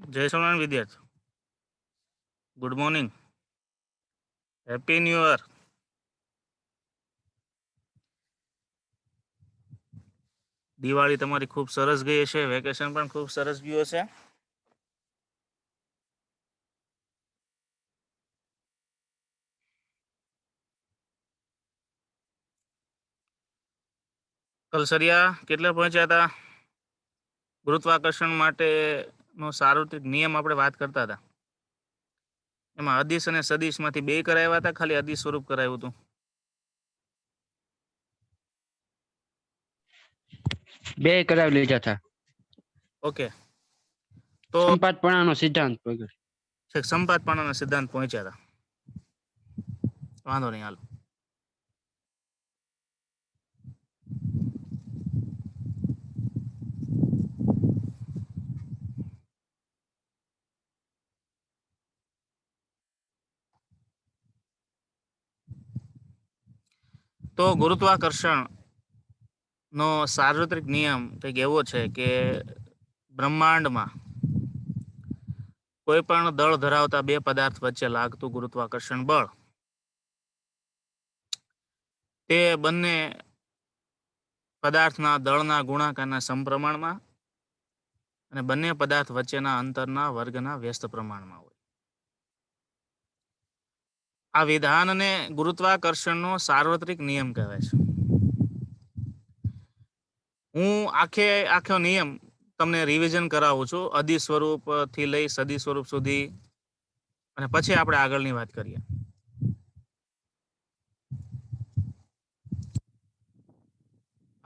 जय सोनारायण विद्यार्थी, good morning, happy new year. Diwali તમારી ખૂબ સરસ ગઈ હશે, વેકેશન પણ ખૂબ સરસ ગયું હશે। કલસરિયા કેટલે પહોંચ્યા હતા? ગુરુત્વાકર્ષણ માટેનો સાર્વત્રિક નિયમ આપણે વાત કરતા હતા, એમાં અદિશ અને સદિશમાંથી બે કરાવ્યા હતા, ખાલી અદિશ સ્વરૂપ કરાવ્યું હતું? બે કરાવી લીધા હતા। ઓકે, તો સંપાતપણાનો સિદ્ધાંત વગર સંપાતપણાના સિદ્ધાંત પહોંચ્યા હતા, વાંધો નહીં, હાલ। તો ગુરુત્વાકર્ષણ નો સાર્વત્રિક નિયમ કંઈક એવો છે કે બ્રહ્માંડમાં કોઈ પણ દળ ધરાવતા બે પદાર્થ વચ્ચે લાગતું ગુરુત્વાકર્ષણ બળ તે બંને પદાર્થના દળના ગુણાકારના સમપ્રમાણમાં અને બંને પદાર્થ વચ્ચેના અંતરના વર્ગના વ્યસ્ત પ્રમાણમાં હોય। આ વિધાનને ગુરુત્વાકર્ષણનો સાર્વત્રિક નિયમ કહેવાય છે। હું આખો નિયમ તમને રિવિઝન કરાવું છું, અદિશ સ્વરૂપથી લઈ સદિશ સ્વરૂપ સુધી, અને પછી આપણે આગળની વાત કરીએ।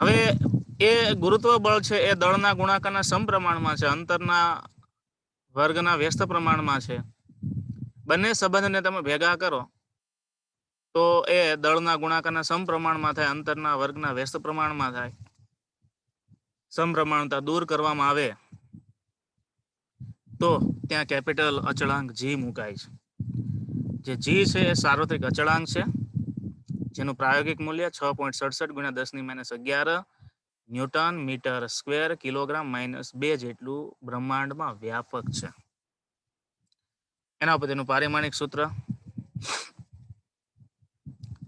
હવે એ ગુરુત્વ બળ છે એ દળના ગુણાકારના સમપ્રમાણમાં છે, અંતરના વર્ગના વ્યસ્ત પ્રમાણમાં છે। બંને સંબંધને તમે ભેગા કરો તો એ દળના ગુણાકારના સમપ્રમાણમાં થાય, અંતરના વર્ગના વ્યસ્ત પ્રમાણમાં થાય। સમપ્રમાણતા દૂર કરવામાં આવે તો ત્યાં કેપિટલ અચળાંક જી મુકાય છે। જે જી છે એ સાર્વત્રિક અચળાંક છે, જેનું પ્રાયોગિક મૂલ્ય 6.67 × 10⁻11 ન્યૂટન મીટર સ્ક્વેર કિલોગ્રામ -2 જેટલું બ્રહ્માંડમાં વ્યાપક છે। એના ઉપર તેનું પારિમાણિક સૂત્ર।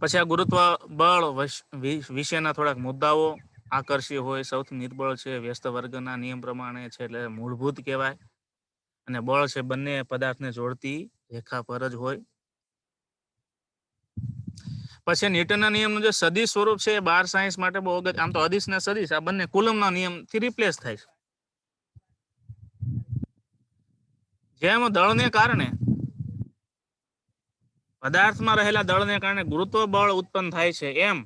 પછી આ ગુરુત્વ બળ વિશેના થોડાક મુદ્દાઓ આકર્ષી હોય, સૌથી નિર્બળ છે, વ્યસ્ત વર્ગના નિયમ પ્રમાણે છે, એટલે મૂળભૂત કહેવાય, અને બળ છે બંને પદાર્થને જોડતી રેખા પર જ હોય। પછી ન્યૂટનના નિયમનું જે સદિશ સ્વરૂપ છે એ બાર સાયન્સ માટે બહુ અગત્ય, આમ તો અદિશ ને સદિશ આ બંને કુલમના નિયમથી રિપ્લેસ થાય છે। જેમ દળને કારણે, પદાર્થમાં રહેલા દળને કારણે ગુરુત્વ બળ ઉત્પન્ન થાય છે, એમ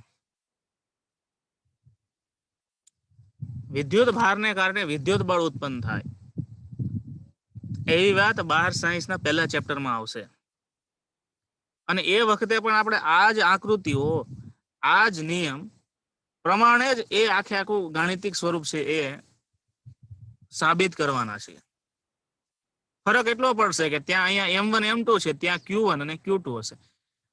વિદ્યુત ભારને કારણે વિદ્યુત બળ ઉત્પન્ન થાય, એવી વાત બાર સાયન્સના પહેલા ચેપ્ટરમાં આવશે। અને એ વખતે પણ આપણે આ જ આકૃતિઓ, આ જ નિયમ પ્રમાણે જ એ આખું ગાણિતિક સ્વરૂપ છે એ સાબિત કરવાના છે। ફરક એટલો પડશે કે ત્યાં અહીંયા M1 M2 છે, ત્યાં Q1 અને Q2 હશે।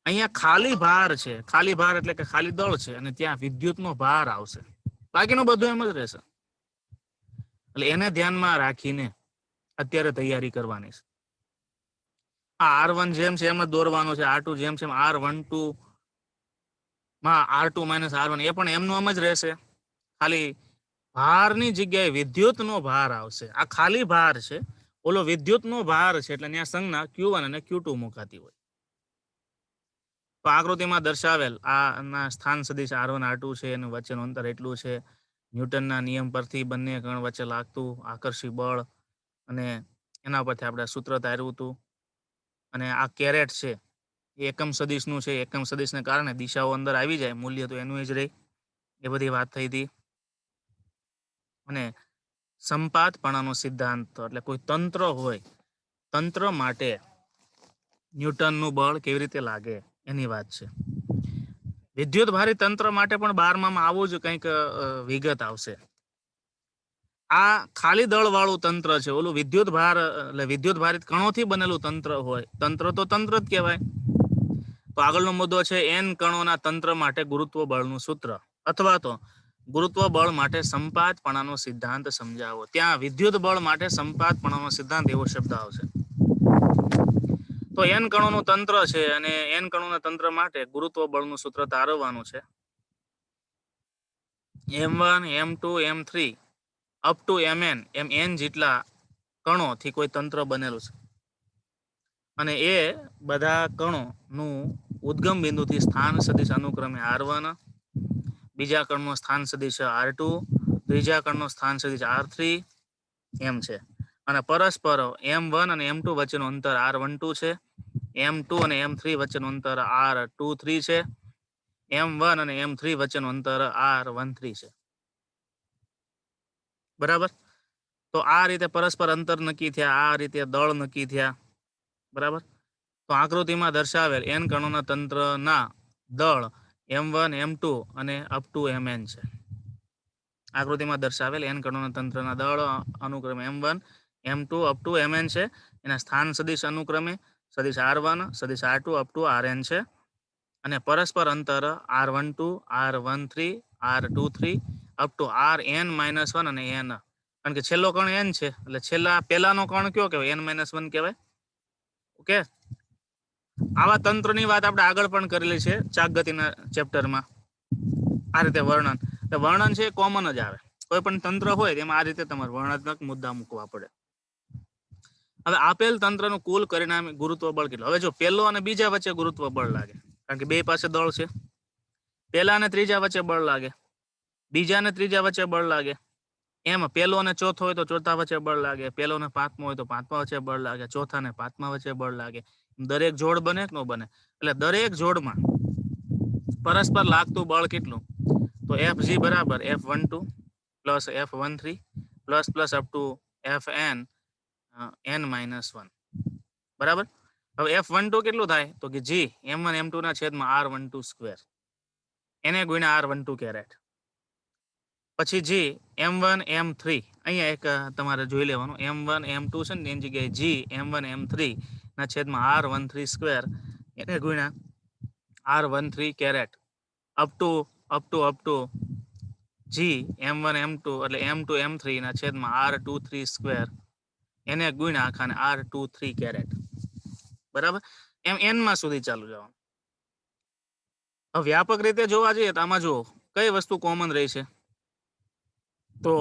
અહીંયા ખાલી ભાર છે, ખાલી ભાર એટલે કે ખાલી દળ છે, અને ત્યાં વિદ્યુતનો ભાર આવશે, બાકીનું બધું એમ જ રહેશે। એટલે એને ધ્યાનમાં રાખીને અત્યારે તૈયારી કરવાની છે। આ R1 જેમ છે એમ જ દોરવાનું છે, R2 જેમ છે R12 માં R2 - R1 એ પણ એમનું એમ જ રહેશે, ખાલી ભારની જગ્યાએ વિદ્યુતનો ભાર આવશે। આ ખાલી ભાર છે, ઓલો વિદ્યુતનો ભાર છે, એટલે ત્યાં સંજ્ઞા Q1 અને Q2 મુકાતી હોય। તો આકૃતિમાં દર્શાવેલ આ સ્થાન સદિશ R1 R2 છે, એનું વચ્ચેનું અંતર એટલું છે। ન્યૂટનના નિયમ પરથી બંને કણ વચ્ચે લાગતું આકર્ષી બળ, અને એના પરથી આપણે સૂત્ર ધાર્યું હતું। અને આ કેરેટ છે એ એકમ સદિશનું છે, એકમ સદિશને કારણે દિશાઓ અંદર આવી જાય, મૂલ્ય તો એનું જ રહે, એ બધી વાત થઈ હતી। અને સંપાતપણાનો સિદ્ધાંત, એટલે કોઈ તંત્ર હોય, તંત્ર માટે ન્યૂટનનું બળ કેવી રીતે લાગે એની વાત છે। વિદ્યુત ભારી તંત્ર માટે પણ 12માં આવું જ કંઈક વિગત આવશે। આ ખાલી દળ વાળું તંત્ર છે, ઓલું વિદ્યુત ભાર એટલે વિદ્યુત ભારિત કણોથી બનેલું તંત્ર હોય, તંત્ર તો તંત્ર જ કહેવાય। તો આગળનો મુદ્દો છે n કણોના તંત્ર માટે ગુરુત્વ બળનું સૂત્ર, અથવા તો ગુરુત્વ બળ માટે સંપાતપણાનો સિદ્ધાંત સમજાવો. ત્યાં વિદ્યુત બળ માટે સંપાતપણાનો સિદ્ધાંત એવો શબ્દ આવશે. તો n કણોનું તંત્ર છે અને n કણોના તંત્ર માટે ગુરુત્વ બળનું સૂત્ર તારવવાનું છે. m1 m2 m3 up to mn m n જેટલા કણોથી કોઈ તંત્ર બનેલું છે અને એ બધા કણોનું ઉદ્ગમ બિંદુથી સ્થાન સદિશ અનુક્રમે r1, બીજા કણનું સ્થાન સદિશ r2, ત્રીજા કણનું સ્થાન સદિશ r3 એમ છે. અને પરસ્પર m1 અને m2 વચ્ચેનું અંતર r12 છે. m2 અને m3 વચ્ચેનું અંતર r23 છે. m1 અને m3 વચ્ચેનું અંતર r13 છે. બરાબર. તો આ રીતે પરસ્પર અંતર નક્કી થયા, આ રીતે દળ નક્કી થયા. બરાબર. તો આકૃતિમાં દર્શાવેલ n કણોના તંત્રના દળ m1 m2 અને અપ ટુ mn છે. આકૃતિમાં દર્શાવેલ n કણોના તંત્રના દળ અનુક્રમે m1 m2 up to mn છે. એના સ્થાન સદિશ અનુક્રમે સદિશ r1 સદિશ r2 અપ ટુ rn છે. અને પરસ્પર અંતર r12 r13 r23 up to rn-1 અને n, કારણ કે છેલ્લો કણ n છે એટલે પહેલાનો કણ કયો કહેવાય? n-1 કહેવાય. ઓકે. આવા તંત્રની વાત આપણે આગળ પણ કરેલી છે ચાકગતિના ચેપ્ટરમાં. આ રીતે વર્ણન, એટલે વર્ણન છે કોમન જ આવે. કોઈ પણ તંત્ર હોય તેમાં આ રીતે તમારે વર્ણનાત્મક મુદ્દા મૂકવા પડે. હવે આપેલ તંત્રનું કુલ પરિણામી ગુરુત્વ બળ કેટલું? હવે જો પહેલો અને બીજા વચ્ચે ગુરુત્વ બળ લાગે, કારણ કે બે પાસે દળ છે. પહેલા અને ત્રીજા વચ્ચે બળ લાગે, બીજા અને ત્રીજા વચ્ચે બળ લાગે. એમ પહેલો અને ચોથો હોય તો ચોથા વચ્ચે બળ લાગે, પહેલો ને પાંચમો હોય તો પાંચમા વચ્ચે બળ લાગે, ચોથા ને પાંચમા વચ્ચે બળ લાગે. દરેક જોડ બને કે ન બને? એટલે દરેક જોડમાં પરસ્પર લાગતું બળ કેટલું? તો Fg બરાબર F12 plus F13 plus plus up to Fn n-1. બરાબર. હવે F12 કેટલું થાય? તો કે g m1 m2 ના છેદમાં r12 સ્ક્વેર, એને ગુણ્યા r12 કેરેટ. પછી g m1 m3, અહીંયા એક તમારે જોઈ લેવાનું, m1 m2 છે ને એની જગ્યાએ g m1 m3 ના છેદમાં r13 સ્ક્વેર, એને ગુણ્યા r13 caret up to g m1 m2 એટલે m2 m3 ના છેદમાં r23 સ્ક્વેર, એને ગુણ્યા આખાને r23 કેરેટ. બરાબર. એમ n માં સુધી ચાલુ જવાનું. હવે વ્યાપક રીતે જોવા જઈએ તો આમાં જો કઈ વસ્તુ કોમન રહી છે? તો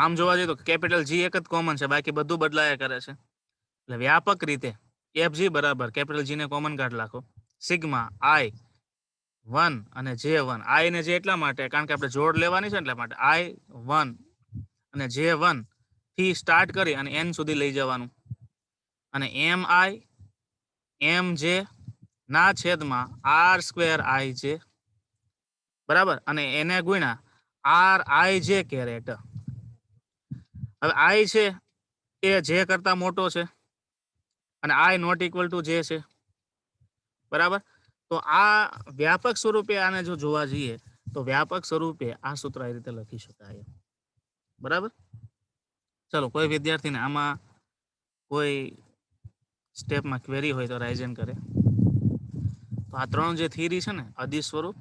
આમ જોવા જઈએ તો કેપિટલ G એક જ કોમન છે, બાકી બધું બદલાયા કરે છે. એટલે વ્યાપક રીતે Fg બરાબર કેપિટલ G ને કોમન કાઢ નાખો, સિગ્મા I1 અને J1. I ને J એટલા માટે કારણ કે આપણે જોડ લેવાની છે એટલા માટે I1 અને J1 થી સ્ટાર્ટ કરી અને n સુધી લઈ જવાનું. અને mi mj ના છેદમાં r સ્ક્વેર ij, બરાબર. અને એને ગુણ્યા rij કેરેટ. હવે i છે એ j કરતા મોટો છે અને i not equal to j છે. બરાબર. તો આ વ્યાપક સ્વરૂપે આને જો જોવા જઈએ તો વ્યાપક સ્વરૂપે આ સૂત્ર આ રીતે લખી શકાય. બરાબર. ચલો, કોઈ વિદ્યાર્થીને આમાં કોઈ સ્ટેપમાં ક્વેરી હોય તો રાઇઝન કરે. તો આ ત્રણ જે થિયરી છે ને, અદિશ સ્વરૂપ,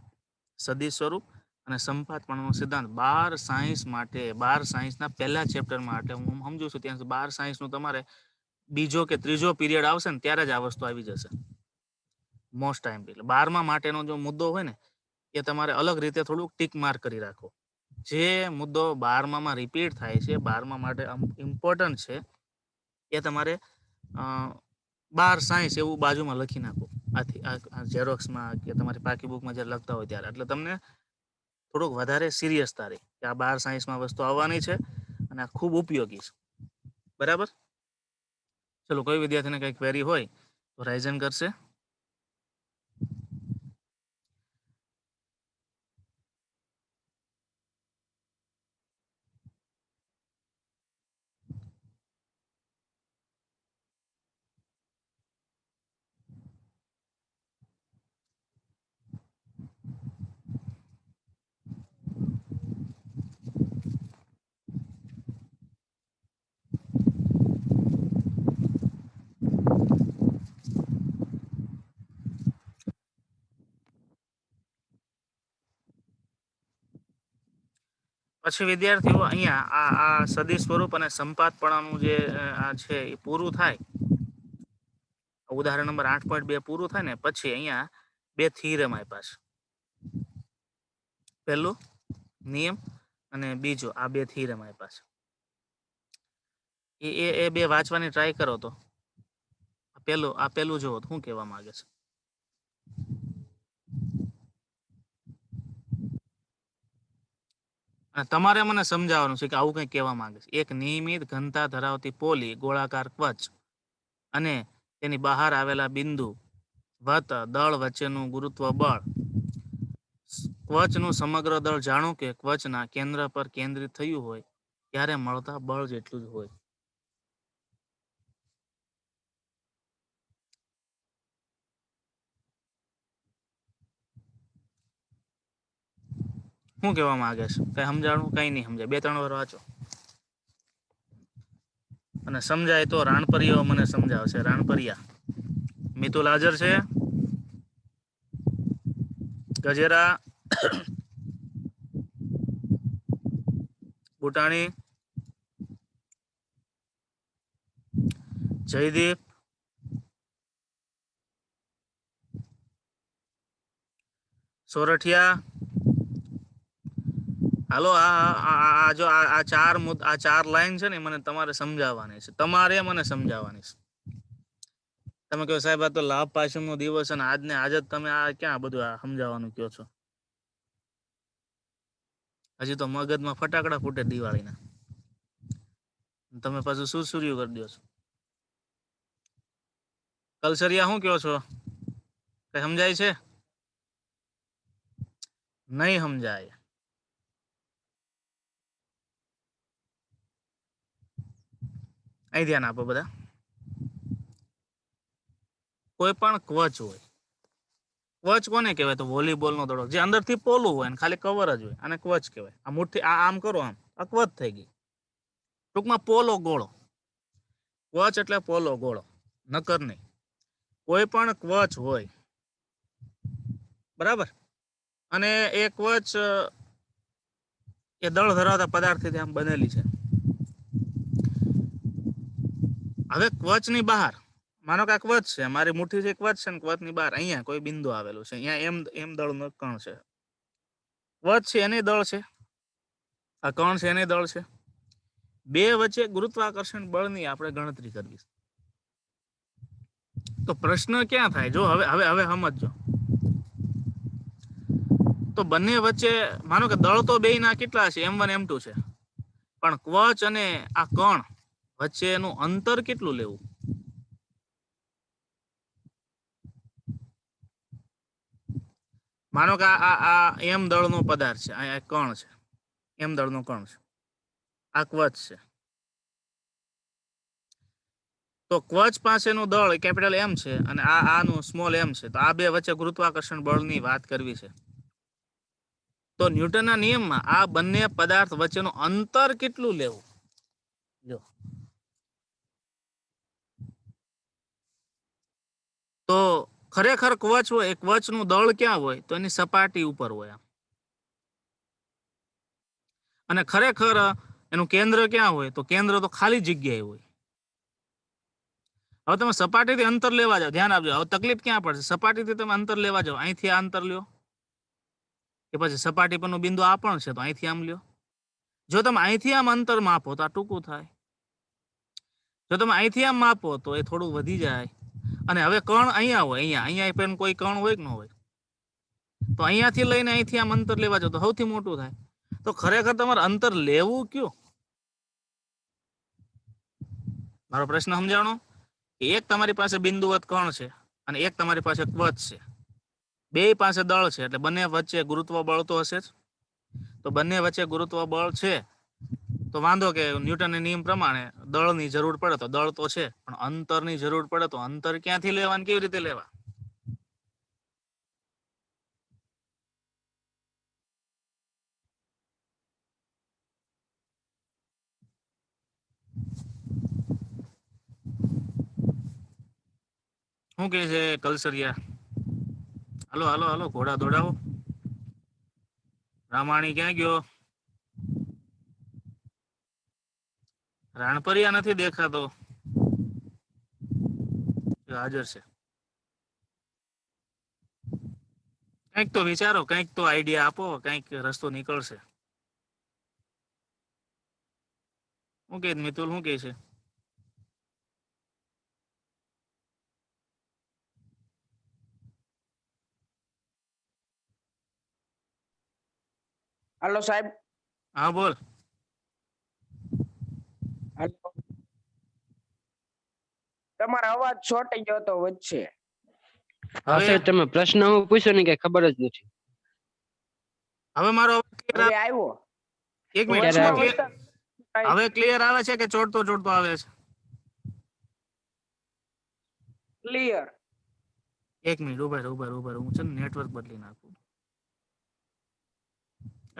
સદિશ સ્વરૂપ અને સંપાતપણાનો સિદ્ધાંત 12 સાયન્સ માટે, 12 સાયન્સના પહેલા ચેપ્ટર માટે હું સમજુ છું ત્યાં 12 સાયન્સનું તમારે બીજો કે ત્રીજો પીરિયડ આવશે ને ત્યારે જ આ વસ્તુ આવી જશે મોસ્ટ ટાઈમ. એટલે 12મા માટેનો જો મુદ્દો હોય ને એ તમારે અલગ રીતે થોડુંક ટીક માર્ક કરી રાખો. જે મુદ્દો 12માં રિપીટ થાય છે, 12મા માટે ઇમ્પોર્ટન્ટ છે, એ તમારે 12 સાયન્સ એવું બાજુમાં લખી નાખો, આ ઝેરોક્સમાં કે તમારી પાકી બુકમાં જ્યારે લખતા હોય ત્યારે. એટલે તમને થોડુંક વધારે સિરિયસતા રહે કે આ 12 સાયન્સમાં વસ્તુ આવવાની છે અને આ ખૂબ ઉપયોગી છે. બરાબર. ચલો, કોઈ વિદ્યાર્થીને કંઈ ક્વેરી હોય તો રાઇઝન કરશે. પછી વિદ્યાર્થીઓ અહીંયા આ સદિશ સ્વરૂપ અને સંપાતપણાનું જે આ છે એ પૂરું થાય, ઉદાહરણ નંબર 8.2 પૂરું થાય ને પછી અહીંયા બે થિયરમ આપ્યા છે. પહેલું નિયમ અને બીજો આ બે થિયરમ આપ્યા છે. એ બે વાંચવાની ટ્રાય કરો તો આ પેલું જુઓ શું કહેવા માંગે છે. અને તમારે મને સમજાવવાનું છે કે આવું કંઈક કહેવા માંગે છે. એક નિયમિત ઘનતા ધરાવતી પોલી ગોળાકાર કવચ અને તેની બહાર આવેલા બિંદુ વત દળ વચ્ચેનું ગુરુત્વ બળ. કવચનું સમગ્ર દળ જાણો કે કવચના કેન્દ્ર પર કેન્દ્રિત થયું હોય ત્યારે મળતા બળ જેટલું જ હોય. શું કહેવા માંગે છે? કઈ સમજાણું? કઈ નહીં સમજાય. 2-3 વાર વાંચો અને સમજાય તો રાણપરિયો મને સમજાવશે. રાણપરિયા મિતુલ હાજર છે? ગજેરા, બુટાણી, જયદીપ, સોરઠિયા. હાલો, જો આ ચાર લાઈન છે ને મને તમારે સમજાવવાની છે. તમારે મને સમજાવવાની છે. તમે કહો સાહેબ આ તો લાભ પાચમનો દિવસ અને આજ જ તમે આ ક્યાં બધું આ સમજાવવાનું કહો છો? હજી તો મગજમાં ફટાકડા ફૂટે દિવાળીના. તમે પાછું સુરસુર્યું કરી દો છો. કલસરિયા શું કહો છો? કઈ સમજાય છે? નહીં સમજાય. અહીં ધ્યાન આપો બધા. કોઈ પણ કવચ હોય, કવચ કોને કહેવાય? તો વોલીબોલનો દડો જે અંદરથી પોલું હોય ને ખાલી કવર જ હોય અને કવચ કહેવાય. આ મુઠ્ઠી આમ કરો, આમ આ કવચ થઈ ગઈ. ટૂંકમાં પોલો ગોળો. કવચ એટલે પોલો ગોળો, નકર નહીં. કોઈ પણ કવચ હોય, બરાબર, અને એ કવચ એ દળ ધરાવતા પદાર્થથી આમ બનેલી છે. હવે કવચની બહાર માનો કે આ કવચ છે, મારી મુઠ્ઠી જે કવચ છે ને કવચની બહાર અહીંયા કોઈ બિંદુ આવેલું છે. અહીંયા એમ દળનો કણ છે. કવચ છે એને દળ છે, આ કણ છે એને દળ છે. બે વચ્ચે ગુરુત્વાકર્ષણ બળની આપણે ગણતરી કરવી. તો પ્રશ્ન ક્યાં થાય? જો હવે સમજજો. તો બંને વચ્ચે માનો કે દળ તો બેયના કેટલા છે? M1 M2 છે, પણ કવચ અને આ કણ વચ્ચેનું અંતર કેટલું લેવું? માનો કે આ M દળનો પદાર્થ છે, આ કણ છે, M દળનો કણ છે, આ કવચ છે. તો કવચ પાસેનું દળ કેપિટલ M છે અને આનું સ્મોલ m છે. તો આ બે વચ્ચે ગુરુત્વાકર્ષણ બળની વાત કરવી છે. તો ન્યૂટનના નિયમમાં આ બંને પદાર્થ વચ્ચેનું અંતર કેટલું લેવું? જો તો ખરેખર કવચ હોય, એ કવચનું દળ ક્યાં હોય? તો એની સપાટી ઉપર હોય. અને ખરેખર એનું કેન્દ્ર ક્યાં હોય? તો કેન્દ્ર તો ખાલી જગ્યાએ હોય. હવે તમે સપાટીથી અંતર લેવા જાઓ, ધ્યાન આપજો. હવે તકલીફ ક્યાં પડશે? સપાટીથી તમે અંતર લેવા જાઓ, અહીંથી આ અંતર લ્યો, કે પછી સપાટી પરનું બિંદુ આ પણ છે તો અહીંથી આમ લ્યો. જો તમે અહીંથી આમ અંતર માપો તો આ ટૂંકું થાય. જો તમે અહીંથી આમ માપો તો એ થોડું વધી જાય. અને હવે કણ અહીંયા હોય, અહીંયા પણ કોઈ કણ હોય કે ન હોય? તો અહીંયાથી લઈને અહીંથી આમ અંતર લેવા જાઓ તો સૌથી મોટું થાય. તો ખરેખર તમારે અંતર લેવું કયું? મારો પ્રશ્ન સમજાણો? એક તમારી પાસે બિંદુવત કણ છે અને એક તમારી પાસે કવચ છે. બે પાસે દળ છે, એટલે બંને વચ્ચે ગુરુત્વ બળ તો હશે જ. તો બંને વચ્ચે ગુરુત્વ બળ છે તો વાંધો કે ન્યૂટનના નિયમ પ્રમાણે દળની જરૂર પડે તો દળ તો છે, પણ અંતરની જરૂર પડે તો અંતર ક્યાંથી લેવા અને કેવી રીતે લેવા? શું કે છે કલસરિયા? હાલો ઘોડા દોડાવો. રામાણી ક્યાં ગયો? રાણપરિયા નથી દેખાતો. હાજર છે. કંઈક તો વિચારો, કંઈક તો આઈડિયા આપો, કંઈક રસ્તો નીકળશે. શું કે મિતુલ, શું કે છે? હાલો સાહેબ. હા બોલ. હાલો. તમારો અવાજ છોટી ગયો તો વચ્ચે. હા હવે સાહેબ, તમે પ્રશ્ન હું પૂછ્યો ને કઈ ખબર જ નથી. હવે મારો અવાજ clear હવે આવ્યો. એક મિનિટ, ક્યારે વચમાં આવ્યો? વચમાં હવે ક્લિયર આવે છે કે ચોટતો ચોટતો આવે છે? ક્લિયર. એક મિનિટ ઉભા રહો, હું છે ને નેટવર્ક બદલી નાખું,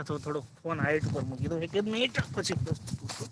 અથવા થોડો ફોન હાઈટ પર મૂકી દો. એક જ મિનિટ પછી પૂછો.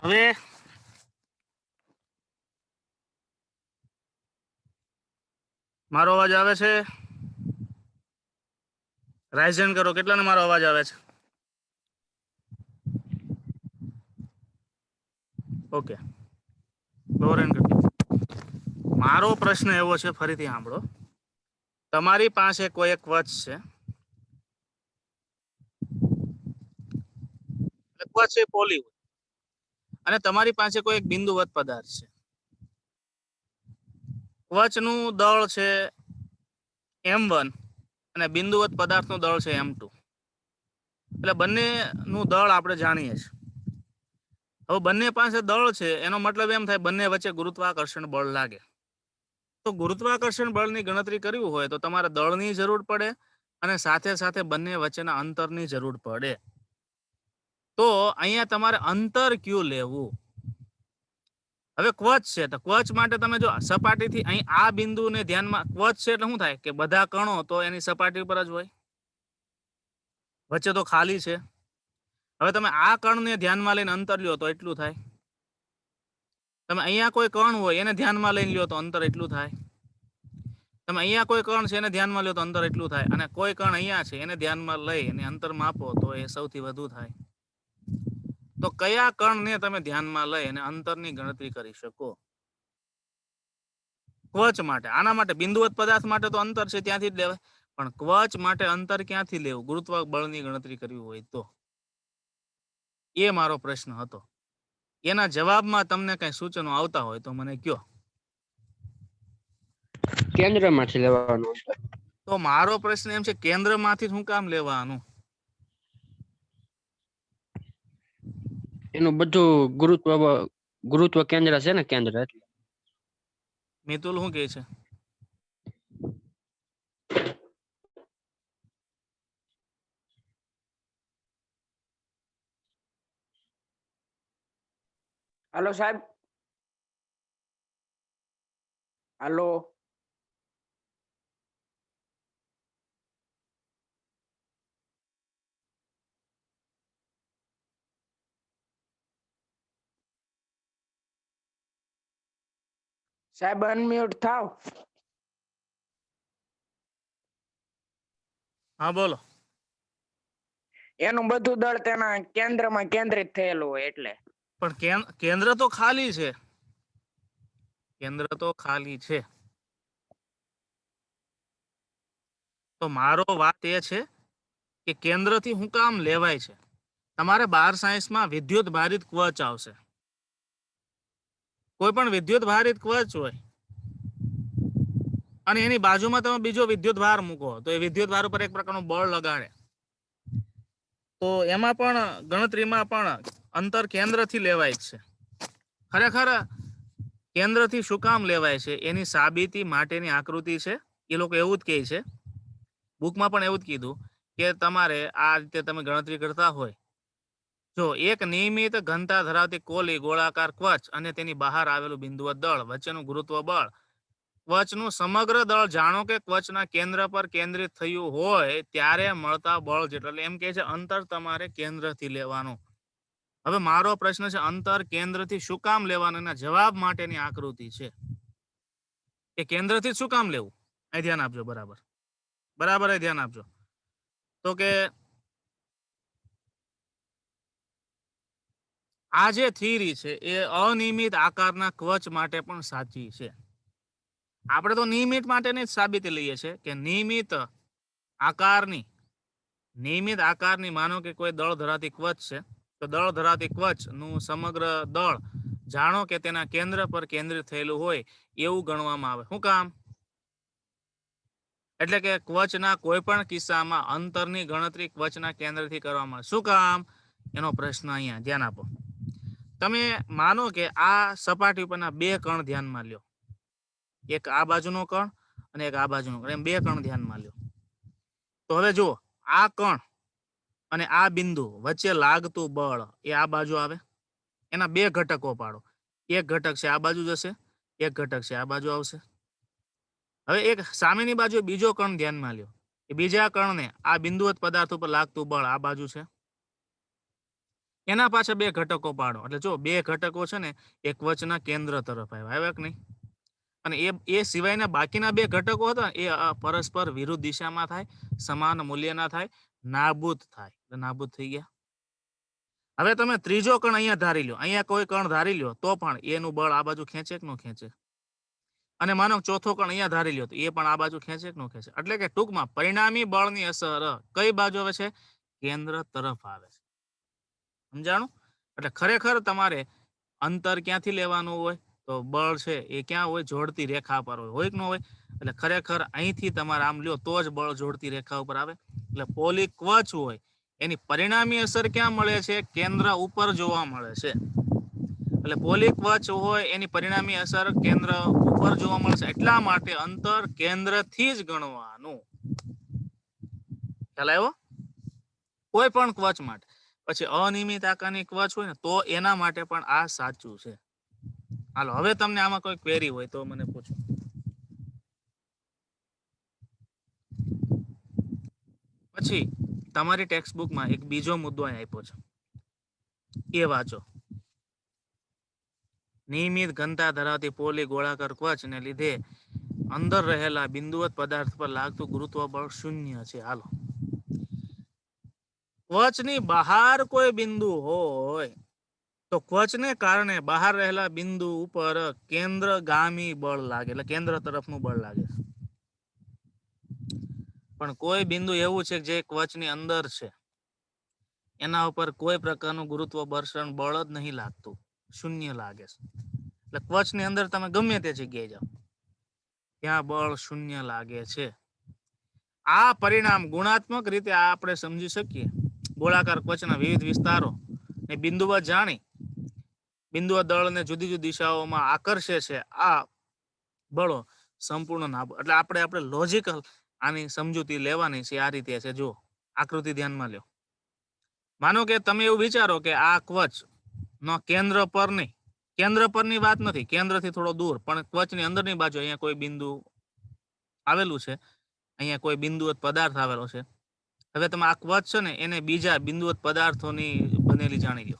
હવે મારો અવાજ આવે છે? રાઇઝન કરો, કેટલાને મારો અવાજ આવે છે? ઓકે, મારો પ્રશ્ન એવો છે, ફરીથી સાંભળો. તમારી પાસે કોઈ એક વચ છે, વચ એ પોલી, અને તમારી પાસે કોઈ એક બિંદુવત પદાર્થ છે. વચનું દળ છે m1 અને બિંદુવત પદાર્થનું દળ છે m2. એટલે બંનેનું દળ આપણે જાણીએ છીએ. હવે બંને પાસે દળ છે, એનો મતલબ એમ થાય બંને વચ્ચે ગુરુત્વાકર્ષણ બળ લાગે. તો ગુરુત્વાકર્ષણ બળની ગણતરી કરવી હોય તો તમારે દળની જરૂર પડે અને સાથે સાથે બંને વચ્ચેના અંતરની જરૂર પડે. તો અહીંયા તમારે અંતર કયું લેવું? હવે ક્વચ છે, તો ક્વચ માટે તમે જો સપાટીથી અહીં આ બિંદુને ધ્યાનમાં, ક્વચ છે એટલે શું થાય કે બધા કણો તો એની સપાટી ઉપર જ હોય, વચ્ચે તો ખાલી છે. હવે તમે આ કણને ધ્યાનમાં લઈને અંતર લ્યો તો એટલું થાય. તમે અહીંયા કોઈ કણ હોય એને ધ્યાનમાં લઈને લ્યો તો અંતર એટલું થાય. તમે અહીંયા કોઈ કણ છે એને ધ્યાનમાં લ્યો તો અંતર એટલું થાય, અને કોઈ કણ અહીંયા છે એને ધ્યાનમાં લઈ અને અંતર માપો તો એ સૌથી વધુ થાય. તો કયા કણને તમે ધ્યાનમાં લઈ અને અંતરની ગણતરી કરી શકો? ક્વચ માટે, આના માટે બિંદુવત પદાર્થ માટે તો અંતર છે ત્યાંથી જ લેવાય, પણ ક્વચ માટે અંતર ક્યાંથી લેવું ગુરુત્વ બળની ગણતરી કરવી હોય તો? એ મારો પ્રશ્ન હતો. એના જવાબમાં તમને કઈ સૂચનો આવતા હોય તો મને કયો. કેન્દ્રમાંથી લેવાનું. તો મારો પ્રશ્ન એમ છે, કેન્દ્રમાંથી શું કામ લેવાનું? એનું બધું ગુરુત્વ કેન્દ્ર છે ને, કેન્દ્ર એટલે. મિતુલ શું કહે છે? હાલો સાહેબ. હાલો. સાહેબ અનમ્યુટ થાવ. હા બોલો. એનું બધું દળ તેના કેન્દ્રમાં કેન્દ્રિત થયેલું હોય એટલે. પણ કેન્દ્ર તો ખાલી છે, કેન્દ્ર તો ખાલી છે. તો મારો વાત એ છે કે કેન્દ્રથી શું કામ લેવાય છે? તમારે 12 સાયન્સમાં વિદ્યુત ભારિત ક્વચ આવશે. કોઈ પણ વિદ્યુત ભારિત ક્વચ હોય અને એની બાજુમાં તમે બીજો વિદ્યુત ભાર મૂકો તો એ વિદ્યુત ભાર ઉપર એક પ્રકારનું બળ લગાડે. તો એમાં પણ ગણતરીમાં પણ અંતર કેન્દ્રથી લેવાય જ છે. ખરેખર કેન્દ્રથી શું કામ લેવાય છે એની સાબિતી માટેની આકૃતિ છે. એ લોકો એવું જ કહે છે, બુકમાં પણ એવું જ કીધું કે તમારે આ રીતે તમે ગણતરી કરતા હોય, જો એક નિયમિત ઘનતા ધરાવતી કોલી ગોળાકાર કવચ અને તેની બહાર આવેલું બિંદુવત દળ વચ્ચેનું ગુરુત્વ બળ, કવચનું સમગ્ર દળ જાણો કે કવચના કેન્દ્ર પર કેન્દ્રિત થયું હોય ત્યારે મળતા બળ જેટલું. એટલે એમ કે છે અંતર તમારે કેન્દ્રથી લેવાનું. હવે મારો પ્રશ્ન છે, અંતર કેન્દ્રથી શું કામ લેવાનું? એના જવાબ માટેની આકૃતિ છે. એ કેન્દ્રથી શું કામ લેવું? અહીં ધ્યાન આપજો. બરાબર ધ્યાન આપજો. તો કે આ જે થિયરી છે એ અનિયમિત આકારના કવચ માટે પણ સાચી છે. આપણે તો નિયમિત માટેની જ સાબિતી લઈએ છીએ કે નિયમિત આકારની માનો કે કોઈ દળ ધરાવતી કવચ છે, તો દળ ધરાવતી કવચ નું સમગ્ર દળ જાણો કે તેના કેન્દ્ર પર કેન્દ્રિત થયેલું હોય એવું ગણવામાં આવે. શું કામ? એટલે કે કવચના કોઈ પણ કિસ્સામાં અંતરની ગણતરી કવચના કેન્દ્રથી કરવામાં આવે. શું કામ? એનો પ્રશ્ન અહીંયા ધ્યાન આપો. તમે માનો કે આ સપાટી ઉપરના બે કણ ધ્યાનમાં લ્યો, એક આ બાજુનો કણ અને એક આ બાજુનો કણ, એમ બે કણ ધ્યાનમાં લ્યો. તો હવે જુઓ, આ કણ અને આ બિંદુ વચ્ચે લાગતું બળ એ આ બાજુ આવે. એના બે ઘટકો પાડો. એક ઘટક છે આ બાજુ જશે, એક ઘટક છે આ બાજુ આવશે. હવે એક સામેની બાજુ બીજો કણ ધ્યાનમાં લ્યો, એ બીજા કણને આ બિંદુવત પદાર્થ ઉપર લાગતું બળ આ બાજુ છે. એના પાછળ બે ઘટકો પાડો. એટલે જો બે ઘટકો છે ને એક કવચના કેન્દ્ર તરફ આવ્યા કે નહીં? અને એ સિવાયના બાકીના બે ઘટકો હતા એ પરસ્પર વિરુદ્ધ દિશામાં થાય, સમાન મૂલ્યના થાય, નાબૂદ થાય. એટલે નાબૂદ થઈ ગયા. હવે તમે ત્રીજો કણ અહીંયા ધારી લો, અહીંયા કોઈ કણ ધારી લો તો પણ એનું બળ આ બાજુ ખેંચે કે ન ખેંચે? અને માનો ચોથો કણ અહીંયા ધારી લ્યો તો એ પણ આ બાજુ ખેંચે કે ન ખેંચે? એટલે કે ટૂંકમાં પરિણામી બળની અસર કઈ બાજુ આવે છે? કેન્દ્ર તરફ આવે છે. સમજાણું? એટલે ખરેખર તમારે અંતર ક્યાંથી લેવાનું હોય તો બળ છે એ ક્યાં હોય? જોડતી રેખા પર હોય કે ન હોય? એટલે ખરેખર અહીંથી તમારે આમ લ્યો તો જ બળ જોડતી રેખા ઉપર આવે. એટલે પોલી કવચ હોય એની પરિણામી અસર ક્યાં મળે છે? કેન્દ્ર ઉપર જોવા મળે છે. એટલે પોલી કવચ હોય એની પરિણામી અસર કેન્દ્ર ઉપર જોવા મળશે. એટલા માટે અંતર કેન્દ્રથી જ ગણવાનું. ખ્યાલ આવ્યો? કોઈ પણ કવચ માટે. પછી અનિયમિત આકારની કવચ હોય ને તો એના માટે પણ આ સાચું છે. હાલો, હવે તમને આમાં કોઈ ક્વેરી હોય તો મને પૂછો. પછી તમારી ટેક્સ્ટ બુકમાં એક બીજો મુદ્દો અહીં આપ્યો છે, એ વાંચો. નિયમિત ઘનતા ધરાવતી પોલી ગોળાકાર કવચને લીધે અંદર રહેલા બિંદુવત પદાર્થ પર લાગતું ગુરુત્વ બળ 0 છે. હાલો, કવચની બહાર કોઈ બિંદુ હોય તો કવચને કારણે બહાર રહેલા બિંદુ ઉપર કેન્દ્રગામી બળ લાગે, એટલે કેન્દ્ર તરફનું બળ લાગે. પણ કોઈ બિંદુ એવું છે જે કવચની અંદર છે, એના ઉપર કોઈ પ્રકારનું ગુરુત્વાકર્ષણ બળ જ નહીં લાગતું, 0 લાગે છે. એટલે કવચની અંદર તમે ગમે તે જગ્યાએ જાઓ ત્યાં બળ 0 લાગે છે. આ પરિણામ ગુણાત્મક રીતે આપણે સમજી શકીએ. ગોળાકાર કવચના વિવિધ વિસ્તારો ને બિંદુવત જાણી બિંદુવત દળને જુદી જુદી દિશાઓમાં આકર્ષે છે. આ બળો સંપૂર્ણ નાબૂદ. એટલે આપણે લોજિકલ આની સમજૂતી લેવાની છે. આ રીતે છે. જો આકૃતિ ધ્યાનમાં લ્યો. માનો કે તમે એવું વિચારો કે આ કવચ નો કેન્દ્ર પર નહીં, કેન્દ્ર પરની વાત નથી, કેન્દ્રથી થોડો દૂર, પણ કવચની અંદરની બાજુ અહીંયા કોઈ બિંદુ આવેલું છે, અહીંયા કોઈ બિંદુવત પદાર્થ આવેલો છે. હવે તમે આ કવચ છે ને એને બીજા બિંદુવત પદાર્થોની બનેલી જાણી લો.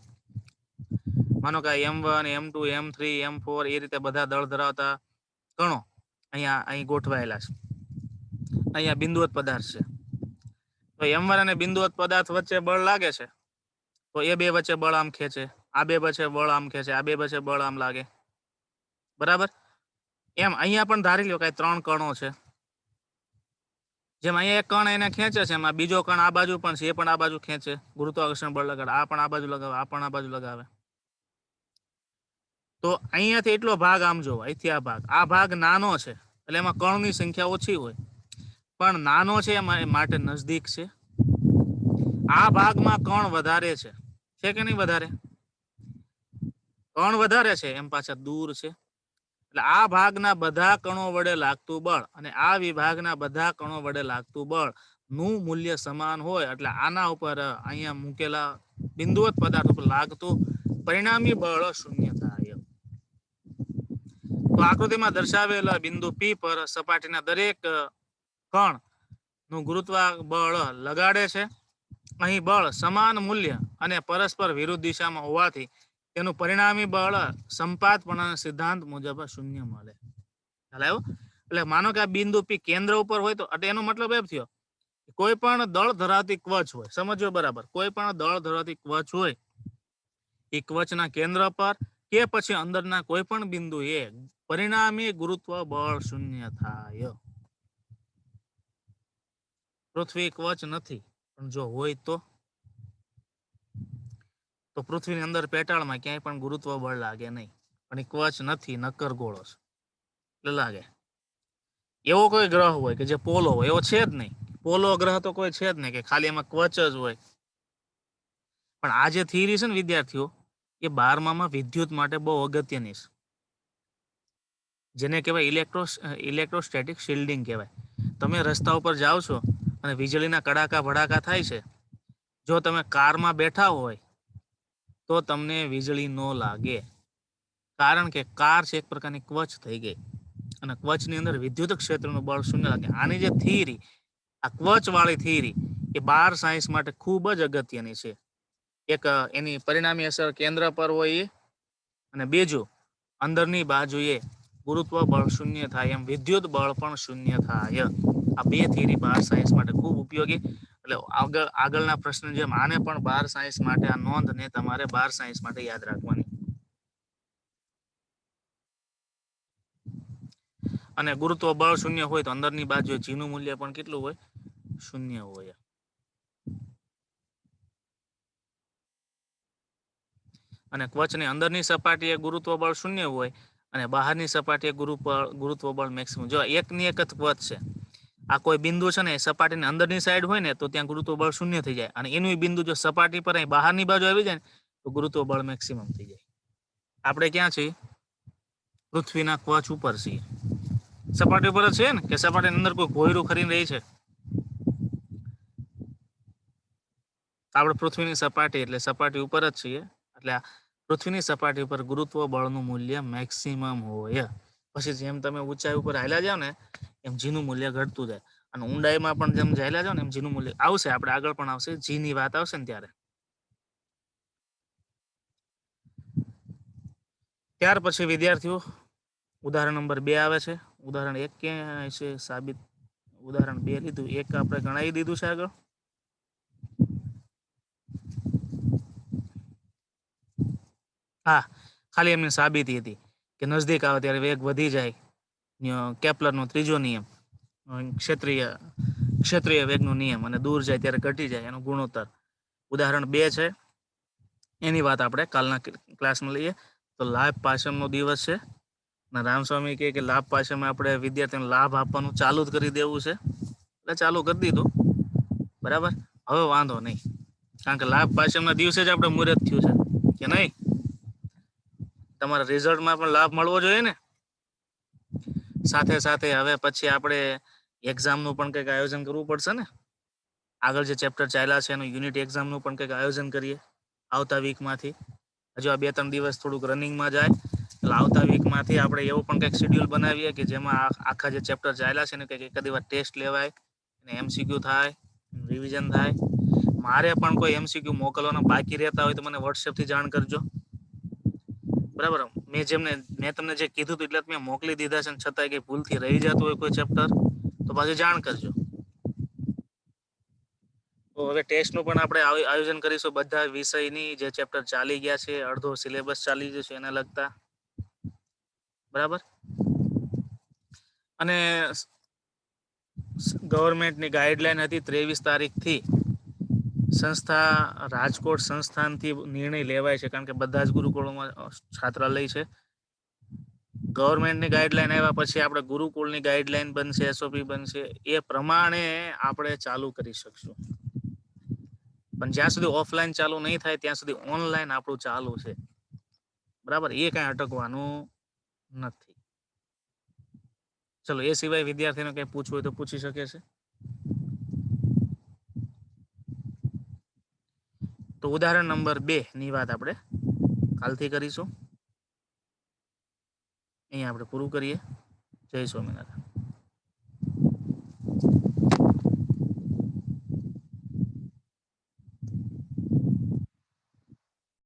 માનો કે M1, M2, M3, M4 એ રીતે બધા દળ ધરાવતા કણો અહીં ગોઠવાયેલા છે. અહીંયા બિંદુવત પદાર્થ છે. તો M1 અને બિંદુવત પદાર્થ વચ્ચે બળ લાગે છે તો એ બે વચ્ચે બળ આમ ખેંચે, આ બે વચ્ચે બળ આમ ખેંચે, આ બે વચ્ચે બળ આમ લાગે. બરાબર? એમ અહીંયા પણ ધારી લો કે 3 કણો છે. જેમ અહીંયા એક કણ એને ખેંચે છે, એમાં બીજો કણ આ બાજુ પણ છે, એ પણ આ બાજુ ખેંચે, ગુરુત્વાકર્ષણ બળ લગાડે, આ પણ આ બાજુ લગાવે, આ પણ આ બાજુ લગાવે. તો અહીંયાથી એટલો ભાગ આમ જોવો, અહીંથી આ ભાગ નાનો છે એટલે એમાં કણની સંખ્યા ઓછી હોય, પણ નાનો છે એ માટે નજદીક છે. આ ભાગમાં કણ વધારે છે કે નહીં વધારે? કણ વધારે છે એમ પાછા દૂર છે. એટલે આ ભાગના બધા કણો વડે લાગતું બળ અને આ વિભાગના બધા કણો વડે લાગતું બળ નું મૂલ્ય સમાન હોય એટલે આના ઉપર અહીંયા મૂકેલા બિંદુવત પદાર્થ ઉપર લાગતું પરિણામી બળ શૂન્ય થાય. તો આકૃતિમાં દર્શાવેલા બિંદુ P પર સપાટીના દરેક કણ નું ગુરુત્વ બળ લગાડે છે. અહીં બળ સમાન મૂલ્ય અને પરસ્પર વિરુદ્ધ દિશામાં હોવાથી તેનું પરિણામી બળ સંપાતપણાના સિદ્ધાંત મુજબ શૂન્ય મળે. ખ્યાલ આવ્યો? એટલે માનો કે આ બિંદુ P કેન્દ્ર ઉપર હોય તો એનો મતલબ એમ થયો કોઈ પણ દળ ધરાવતી કવચ હોય, સમજો બરાબર, કોઈ પણ દળ ધરાવતી કવચ હોય એ કવચના કેન્દ્ર પર કે પછી અંદરના કોઈ પણ બિંદુએ પરિણામી ગુરુત્વ બળ શૂન્ય થાય. પૃથ્વી કવચ નથી, પણ જો હોય તો પૃથ્વીની અંદર પેટાળમાં ક્યાંય પણ ગુરુત્વ બળ લાગે નહીં, પણ એ કવચ નથી, નક્કર ગોળો છે એટલે લાગે. એવો કોઈ ગ્રહ હોય કે જે પોલો હોય, એવો છે જ નહીં. પોલો ગ્રહ તો કોઈ છે જ નહીં કે ખાલી એમાં કવચ જ હોય. પણ આ જે થિયરી છે ને વિદ્યાર્થીઓ, એ 12મામાં વિદ્યુત માટે બહુ અગત્યની છે, જેને કહેવાય ઇલેક્ટ્રોસ્ટેટિક શિલ્ડિંગ કહેવાય. તમે રસ્તા ઉપર જાઓ છો અને વીજળીના કડાકા ભડાકા થાય છે, જો તમે કારમાં બેઠા હોય તો તમને વીજળી ન લાગે, કારણ કે કાર છે એક પ્રકારની કવચ થઈ ગઈ અને કવચની અંદર વિદ્યુત ક્ષેત્રનું બળ શૂન્ય લાગે. આની જે થિયરી, આ કવચ વાળી થિયરી, એ 12 સાયન્સ માટે ખૂબ જ અગત્યની છે. એક એની પરિણામી અસર કેન્દ્ર પર હોય અને બીજું અંદરની બાજુએ ગુરુત્વ બળ શૂન્ય થાય એમ વિદ્યુત બળ પણ શૂન્ય થાય. આ બે થિયરી 12 સાયન્સ માટે ખૂબ ઉપયોગી. એટલે આગળના પ્રશ્ન જેમ આને પણ 12 સાયન્સ માટે આ નોંધ ને તમારે 12 સાયન્સ માટે યાદ રાખવાની. અને ગુરુત્વ બળ શૂન્ય હોય તો અંદરની બાજુએ g નું મૂલ્ય પણ કેટલું હોય? શૂન્ય હોય. અને કવચની અંદરની સપાટીએ ગુરુત્વ બળ શૂન્ય હોય અને બહારની સપાટીએ ગુરુત્વ બળ મેક્સિમમ. જો એકની એક જ કવચ છે, આ કોઈ બિંદુ છે ને સપાટીની અંદરની સાઈડ હોય ને તો ત્યાં ગુરુત્વ બળ શૂન્ય થઈ જાય, અને એનું બિંદુ જો સપાટી પર બહારની બાજુ આવી જાય ને તો ગુરુત્વ બળ મેક્સિમમ થઈ જાય. આપણે ક્યાં છીએ? પૃથ્વીના કવચ ઉપર છીએ. સપાટી ઉપર જ છે ને, કે સપાટીની અંદર કોઈ ભોયરું ખરીને રહી છે? આપણે પૃથ્વીની સપાટી એટલે સપાટી ઉપર જ છીએ. એટલે પૃથ્વીની સપાટી ઉપર ગુરુત્વ બળનું મૂલ્ય મેક્સિમમ હોય. પછી જેમ તમે ઊંચાઈ ઉપર હાલ્યા જાવ ને એમ જીનું મૂલ્ય ઘટતું જાય, અને ઊંડાઈમાં પણ જેમ હાલ્યા જાવ ને એમ જીનું મૂલ્ય આવશે. આપણે આગળ પણ આવશે, જીની વાત આવશે ને ત્યારે. ત્યાર પછી વિદ્યાર્થીઓ ઉદાહરણ નંબર 2 આવે છે. ઉદાહરણ 1 ક્યાં છે સાબિત? ઉદાહરણ 2 લીધું, 1 આપણે ગણાવી દીધું છે આગળ. હા, ખાલી એમની સાબિતી હતી કે નજદીક આવે ત્યારે વેગ વધી જાય, કેપ્લરનો ત્રીજો નિયમ, ક્ષેત્રીય વેગનો નિયમ, અને દૂર જાય ત્યારે ઘટી જાય એનો ગુણોત્તર. ઉદાહરણ 2 છે, એની વાત આપણે કાલના ક્લાસમાં લઈએ. તો લાભ પાચમનો દિવસ છે અને રામસ્વામી કહે કે લાભ પાચમ આપણે વિદ્યાર્થીઓને લાભ આપવાનું ચાલુ જ કરી દેવું છે. એટલે ચાલુ કરી દીધું, બરાબર. હવે વાંધો નહીં, કારણ કે લાભ પાચમના દિવસે જ આપણે મુહૂર્ત થયું છે કે નહીં? તમારા રિઝલ્ટમાં પણ લાભ મળવો જોઈએ ને. સાથે સાથે હવે પછી આપણે એક્ઝામનું પણ કંઈક આયોજન કરવું પડશે ને. આગળ જે ચેપ્ટર ચાલ્યા છે એનું યુનિટ એક્ઝામનું પણ કંઈક આયોજન કરીએ આવતા વીકમાંથી. હજુ આ 2-3 દિવસ થોડુંક રનિંગમાં જાય, એટલે આવતા વીકમાંથી આપણે એવું પણ કંઈક શેડ્યુલ બનાવીએ કે જેમાં આખા જે ચેપ્ટર ચાલ્યા છે ને કંઈક એકાદી વાર ટેસ્ટ લેવાય, અને MCQ થાય, રિવિઝન થાય. મારે પણ કોઈ MCQ મોકલવાના બાકી રહેતા હોય તો મને WhatsAppથી જાણ કરજો, બરાબર. મેં તમને જે કીધું હતું એટલે મેં મોકલી દીધા છે, છતાંય કંઈ ભૂલથી રહી જતું હોય કોઈ ચેપ્ટર તો પાછી જાણ કરજો. તો હવે ટેસ્ટનું પણ આપણે આયોજન કરીશું. બધા વિષયની જે ચેપ્ટર ચાલી ગયા છે, અડધો સિલેબસ ચાલી જશે એના લગતા, બરાબર. અને ગવર્મેન્ટની ગાઈડલાઈન હતી 23 તારીખથી સંસ્થા રાજકોટ સંસ્થાનથી નિર્ણય લેવાય છે, કારણ કે બધા જ ગુરુકુળોમાં છાત્રાલય છે. ગવર્મેન્ટની ગાઈડલાઈન આવ્યા પછી આપણે ગુરુકુળની ગાઈડલાઈન બનશે, એસઓપી બનશે, એ પ્રમાણે આપણે ચાલુ કરી શકશું. પણ જ્યાં સુધી ઓફલાઈન ચાલુ નહીં થાય ત્યાં સુધી ઓનલાઈન આપણું ચાલુ છે. બરાબર, એ કઈ અટકવાનું નથી. ચલો, એ સિવાય વિદ્યાર્થીને કઈ પૂછવું હોય તો પૂછી શકે છે. તો ઉદાહરણ નંબર 2 ની વાત આપણે કાલથી કરીશું. અહીંયા આપણે પૂરું કરીએ. જય સ્વામિનારાયણ.